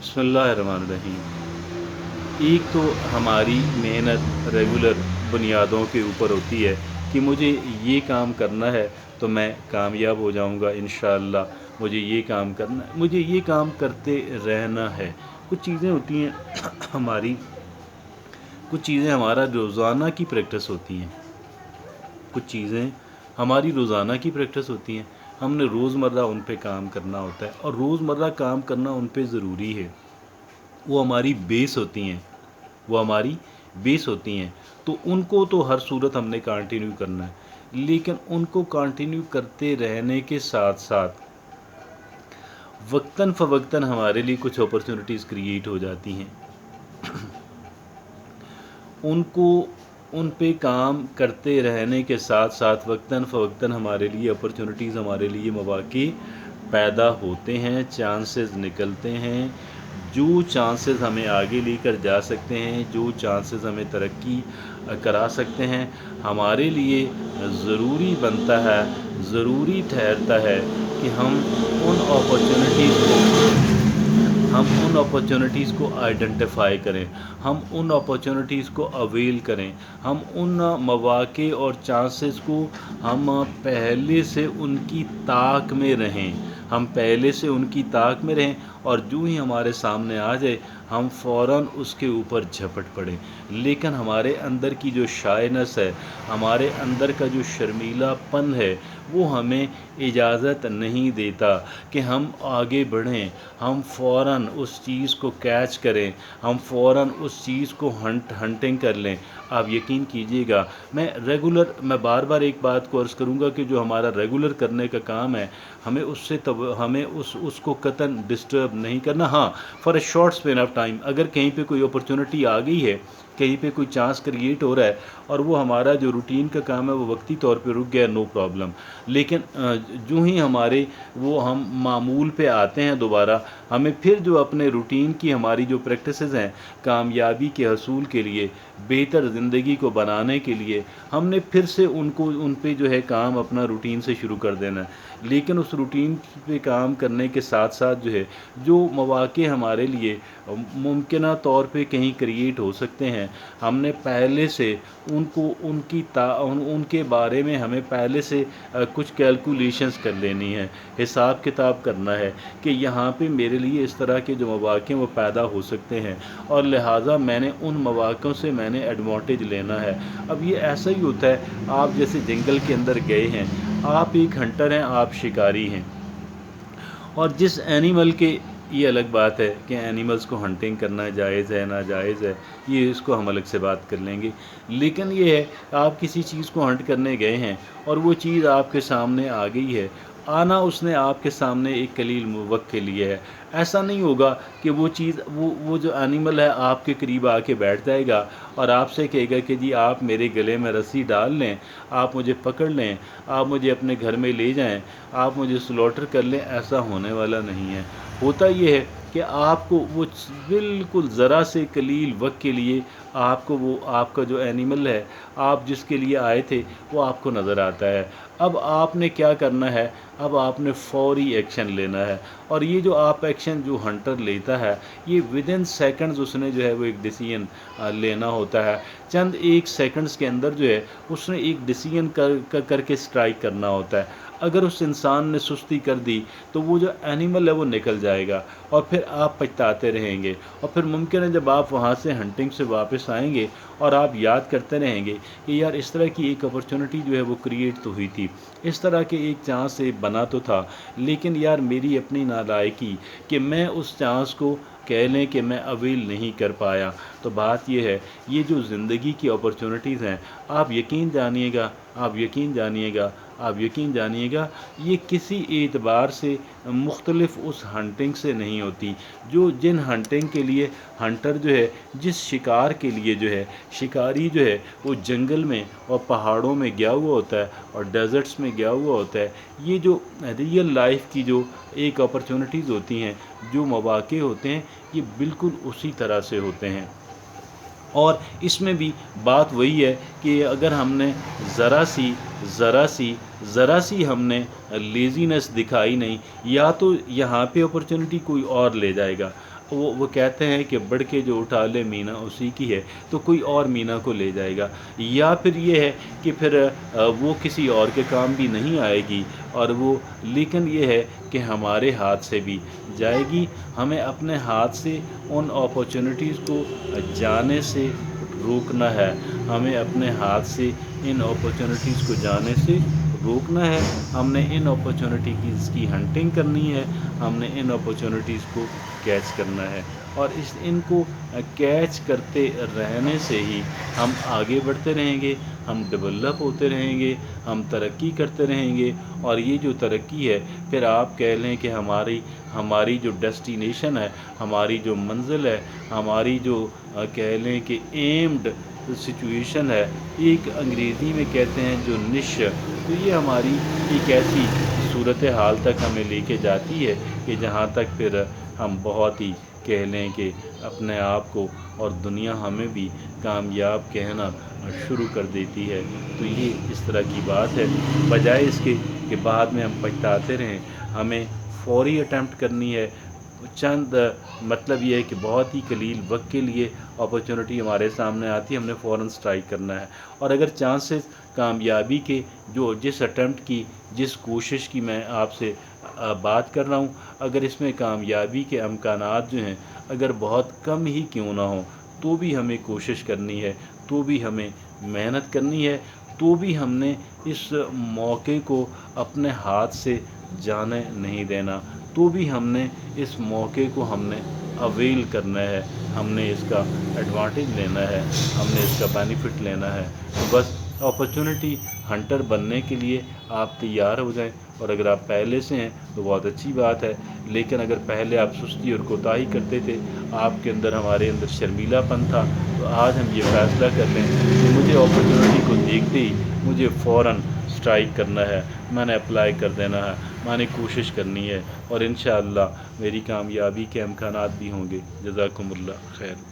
بسم اللہ الرحمن الرحیم۔ ایک تو ہماری محنت ریگولر بنیادوں کے اوپر ہوتی ہے کہ مجھے یہ کام کرنا ہے تو میں کامیاب ہو جاؤں گا انشاءاللہ، مجھے یہ کام کرنا ہے، مجھے یہ کام کرتے رہنا ہے۔ کچھ چیزیں ہوتی ہیں ہماری، کچھ چیزیں ہمارا روزانہ کی پریکٹس ہوتی ہیں، کچھ چیزیں ہماری روزانہ کی پریکٹس ہوتی ہیں، ہم نے روزمرہ ان پہ کام کرنا ہوتا ہے، اور روزمرہ کام کرنا ان پہ ضروری ہے۔ وہ ہماری بیس ہوتی ہیں، وہ ہماری بیس ہوتی ہیں، تو ان کو تو ہر صورت ہم نے کنٹینیو کرنا ہے، لیکن ان کو کنٹینیو کرتے رہنے کے ساتھ ساتھ وقتاً فوقتاً ہمارے لیے کچھ اپرچونٹیز کریٹ ہو جاتی ہیں۔ ان پہ کام کرتے رہنے کے ساتھ ساتھ وقتاً فوقتاً ہمارے لیے اپرچونٹیز، ہمارے لیے مواقع پیدا ہوتے ہیں، چانسز نکلتے ہیں، جو چانسز ہمیں آگے لے کر جا سکتے ہیں، جو چانسز ہمیں ترقی کرا سکتے ہیں، ہمارے لیے ضروری بنتا ہے، ضروری ٹھہرتا ہے کہ ہم ان اپرچونٹیز کو آئیڈینٹیفائی کریں، ہم ان اپرچونٹیز کو اویل کریں، ہم ان مواقع اور چانسز کو ہم پہلے سے ان کی طاق میں رہیں، ہم پہلے سے ان کی طاق میں رہیں، اور جو ہی ہمارے سامنے آ جائے ہم فوراً اس کے اوپر جھپٹ پڑیں۔ لیکن ہمارے اندر کی جو شائنس ہے، ہمارے اندر کا جو شرمیلا پن ہے، وہ ہمیں اجازت نہیں دیتا کہ ہم آگے بڑھیں، ہم فوراً اس چیز کو کیچ کریں، ہم فوراً اس چیز کو ہنٹنگ کر لیں۔ آپ یقین کیجئے گا، میں بار بار ایک بات کو عرض کروں گا کہ جو ہمارا ریگولر کرنے کا کام ہے، ہمیں اس کو قطعاً ڈسٹرب نہیں کرنا۔ ہاں، for a short span of time, اگر کہیں پہ کوئی اپرچونٹی آ گئی ہے، کہیں پہ کوئی چانس کریٹ ہو رہا ہے، اور وہ ہمارا جو روٹین کا کام ہے وہ وقتی طور پہ رک گیا، نو پرابلم۔ لیکن جو ہی ہم معمول پہ آتے ہیں دوبارہ، ہمیں پھر جو اپنے روٹین کی ہماری جو پریکٹسز ہیں کامیابی کے حصول کے لیے، بہتر زندگی کو بنانے کے لیے، ہم نے پھر سے ان پہ جو ہے کام اپنا روٹین سے شروع کر دینا ہے۔ لیکن اس روٹین پہ کام کرنے کے ساتھ ساتھ جو مواقع ہمارے لیے ممکنہ طور پہ کہیں کریٹ ہو سکتے ہیں، ہم نے پہلے سے ان کے بارے میں ہمیں پہلے سے کچھ کیلکولیشنز کر لینی ہے، حساب کتاب کرنا ہے کہ یہاں پہ میرے لیے اس طرح کے جو مواقع وہ پیدا ہو سکتے ہیں، اور لہٰذا میں نے ان مواقعوں سے ایڈوانٹیج لینا ہے۔ اب یہ ایسا ہی ہوتا ہے، آپ جیسے جنگل کے اندر گئے ہیں، آپ ایک ہنٹر ہیں، آپ شکاری ہیں، اور جس اینیمل کے، یہ الگ بات ہے کہ اینیملز کو ہنٹنگ کرنا جائز ہے ناجائز ہے، یہ اس کو ہم الگ سے بات کر لیں گے، لیکن یہ ہے آپ کسی چیز کو ہنٹ کرنے گئے ہیں اور وہ چیز آپ کے سامنے آ گئی ہے، آنا اس نے آپ کے سامنے ایک قلیل وقت کے لیے ہے۔ ایسا نہیں ہوگا کہ وہ چیز وہ جو اینیمل ہے آپ کے قریب آ کے بیٹھ جائے گا اور آپ سے کہے گا کہ جی آپ میرے گلے میں رسی ڈال لیں، آپ مجھے پکڑ لیں، آپ مجھے اپنے گھر میں لے جائیں، آپ مجھے سلوٹر کر لیں۔ ایسا ہونے والا نہیں ہے۔ ہوتا یہ ہے کہ آپ کو وہ بالکل ذرا سے قلیل وقت کے لیے آپ کا جو اینیمل ہے، آپ جس کے لیے آئے تھے، وہ آپ کو نظر آتا ہے۔ اب آپ نے کیا کرنا ہے؟ اب آپ نے فوری ایکشن لینا ہے، اور یہ جو ایکشن جو ہنٹر لیتا ہے، یہ ودن سیکنڈز اس نے وہ ایک ڈیسیژن لینا ہوتا ہے۔ چند ایک سیکنڈز کے اندر اس نے ایک ڈیسیژن کر کے سٹرائک کرنا ہوتا ہے۔ اگر اس انسان نے سستی کر دی تو وہ جو اینیمل ہے وہ نکل جائے گا، اور پھر آپ پچھتاتے رہیں گے، اور پھر ممکن ہے جب آپ وہاں سے ہنٹنگ سے واپس آئیں گے اور آپ یاد کرتے رہیں گے کہ یار اس طرح کی ایک اپرچونٹی وہ کریٹ تو ہوئی تھی، اس طرح کے ایک چانس سے بنا تو تھا، لیکن یار میری اپنی نالائقی کہ میں اس چانس کو کہہ لیں کہ میں اویل نہیں کر پایا۔ تو بات یہ ہے، یہ جو زندگی کی اپرچونٹیز ہیں، آپ یقین جانیے گا، آپ یقین جانیے گا، آپ یقین جانیے گا، یہ کسی اعتبار سے مختلف اس ہنٹنگ سے نہیں ہوتی۔ جن ہنٹنگ کے لیے ہنٹر جس شکار کے لیے شکاری وہ جنگل میں اور پہاڑوں میں گیا ہوا ہوتا ہے اور ڈیزرٹس میں گیا ہوا ہوتا ہے، یہ جو ریئل لائف کی جو ایک اپرچونٹیز ہوتی ہیں، جو مواقع ہوتے ہیں، یہ بالکل اسی طرح سے ہوتے ہیں۔ اور اس میں بھی بات وہی ہے کہ اگر ہم نے ذرا سی ہم نے لیزینس دکھائی نہیں، یا تو یہاں پہ اپرچونٹی کوئی اور لے جائے گا۔ وہ کہتے ہیں کہ بڑھ کے جو اٹھا لے مینا اسی کی ہے، تو کوئی اور مینا کو لے جائے گا، یا پھر یہ ہے کہ پھر وہ کسی اور کے کام بھی نہیں آئے گی، اور وہ لیکن یہ ہے کہ ہمارے ہاتھ سے بھی جائے گی۔ ہمیں اپنے ہاتھ سے ان اپورچونیٹیز کو جانے سے روکنا ہے، ہمیں اپنے ہاتھ سے ان اپورچونیٹیز کو جانے سے روکنا ہے، ہم نے ان اپورچونیٹیز کی ہنٹنگ کرنی ہے، ہم نے ان اپورچونیٹیز کو کیچ کرنا ہے، اور ان کو کیچ کرتے رہنے سے ہی ہم آگے بڑھتے رہیں گے، ہم ڈیولپ ہوتے رہیں گے، ہم ترقی کرتے رہیں گے، اور یہ جو ترقی ہے پھر آپ کہہ لیں کہ ہماری جو ڈیسٹینیشن ہے، ہماری جو منزل ہے، ہماری جو کہہ لیں کہ ایمڈ سچویشن ہے، ایک انگریزی میں کہتے ہیں جو نش، تو یہ ہماری ایک ایسی صورتحال تک ہمیں لے کے جاتی ہے کہ جہاں تک پھر ہم بہت ہی کہہ لیں کہ اپنے آپ کو اور دنیا ہمیں بھی کامیاب کہنا شروع کر دیتی ہے۔ تو یہ اس طرح کی بات ہے، بجائے اس کے کہ بعد میں ہم پچھتاتے رہیں، ہمیں فوری اٹیمپٹ کرنی ہے، چند مطلب یہ ہے کہ بہت ہی قلیل وقت کے لیے اپرچونٹی ہمارے سامنے آتی ہے، ہم نے فوراً سٹرائک کرنا ہے، اور اگر چانسز کامیابی کے جس اٹیمپٹ کی، جس کوشش کی میں آپ سے بات کر رہا ہوں، اگر اس میں کامیابی کے امکانات جو ہیں اگر بہت کم ہی کیوں نہ ہوں، تو بھی ہمیں کوشش کرنی ہے، تو بھی ہمیں محنت کرنی ہے، تو بھی ہم نے اس موقع کو اپنے ہاتھ سے جانے نہیں دینا، تو بھی ہم نے اس موقع کو ہم نے اویل کرنا ہے، ہم نے اس کا ایڈوانٹیج لینا ہے، ہم نے اس کا بینیفٹ لینا ہے۔ تو بس اپرچونٹی ہنٹر بننے کے لیے آپ تیار ہو جائیں، اور اگر آپ پہلے سے ہیں تو بہت اچھی بات ہے، لیکن اگر پہلے آپ سستی اور کوتاہی کرتے تھے، آپ کے اندر ہمارے اندر شرمیلا پن تھا، تو آج ہم یہ فیصلہ کر لیں کہ مجھے اپرچونٹی کو دیکھتے ہی مجھے فوراً سٹرائک کرنا ہے، میں نے اپلائی کر دینا ہے، میں نے کوشش کرنی ہے، اور انشاءاللہ میری کامیابی کے امکانات بھی ہوں گے۔ جزاکم اللہ خیر۔